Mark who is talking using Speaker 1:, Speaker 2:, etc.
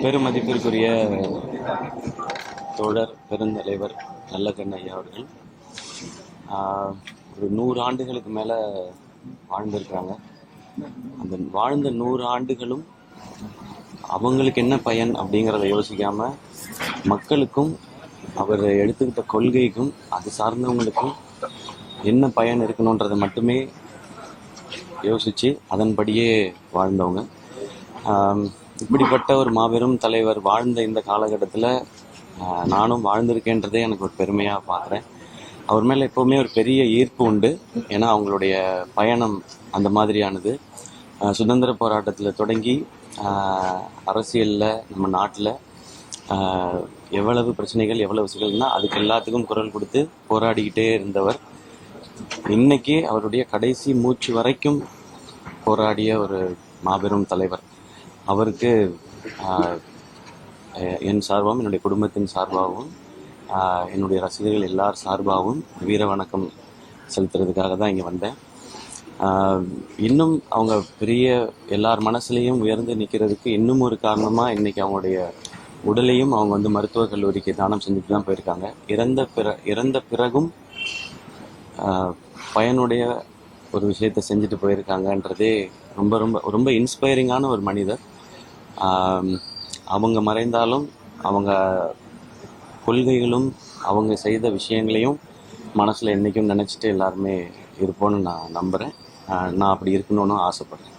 Speaker 1: பெருமதிப்பிற்குரிய தோழர் பெருந்தலைவர் நல்லகண்ணு ஐயா அவர்கள் ஒரு 100 ஆண்டுகளுக்கு மேலே வாழ்ந்திருக்கிறாங்க. அந்த வாழ்ந்த 100 ஆண்டுகளும் அவங்களுக்கு என்ன பயன் அப்படிங்கிறத யோசிக்காமல் மக்களுக்கும் அவர் எடுத்துக்கிட்ட கொள்கைக்கும் அது சார்ந்தவங்களுக்கும் என்ன பயன் இருக்கணுன்றதை மட்டுமே யோசித்து அதன்படியே வாழ்ந்தவங்க. இப்படிப்பட்ட ஒரு மாபெரும் தலைவர் வாழ்ந்த இந்த காலகட்டத்தில் நானும் வாழ்ந்திருக்கேன்றதே எனக்கு ஒரு பெருமையாக பார்க்குறேன். அவர் மேலே எப்போவுமே ஒரு பெரிய ஈர்ப்பு உண்டு. ஏன்னா அவங்களுடைய பயணம் அந்த மாதிரியானது. சுதந்திர போராட்டத்தில் தொடங்கி அரசியலில் நம்ம நாட்டில் எவ்வளவு பிரச்சனைகள் எவ்வளவு சிக்கல்னா அதுக்கு எல்லாத்துக்கும் குரல் கொடுத்து போராடிக்கிட்டே இருந்தவர். இன்னைக்கு அவருடைய கடைசி மூச்சு வரைக்கும் போராடிய ஒரு மாபெரும் தலைவர். அவருக்கு என் சார்பாகவும் என்னுடைய குடும்பத்தின் சார்பாகவும் என்னுடைய ரசிகர்கள் எல்லார் சார்பாகவும் வீர வணக்கம் செலுத்துறதுக்காக தான் இங்கே வந்தேன். இன்னும் அவங்க பெரிய எல்லார் மனசுலேயும் உயர்ந்து நிற்கிறதுக்கு இன்னும் ஒரு காரணமாக இன்றைக்கி அவங்களுடைய உடலையும் அவங்க மருத்துவக் கல்லூரிக்கு தானம் செஞ்சுட்டு தான் போயிருக்காங்க. இறந்த பிறகும் பயனுடைய ஒரு விஷயத்தை செஞ்சுட்டு போயிருக்காங்கன்றதே ரொம்ப ரொம்ப ரொம்ப இன்ஸ்பைரிங்கான ஒரு மனிதர். அவங்க மறைந்தாலும் அவங்க கொள்கைகளும் அவங்க செய்த விஷயங்களையும் மனசில் என்றைக்கும் நினச்சிட்டு எல்லாருமே இருப்போன்னு நான் நம்புகிறேன். நான் அப்படி இருக்கணும்னு ஆசைப்பட்றேன்.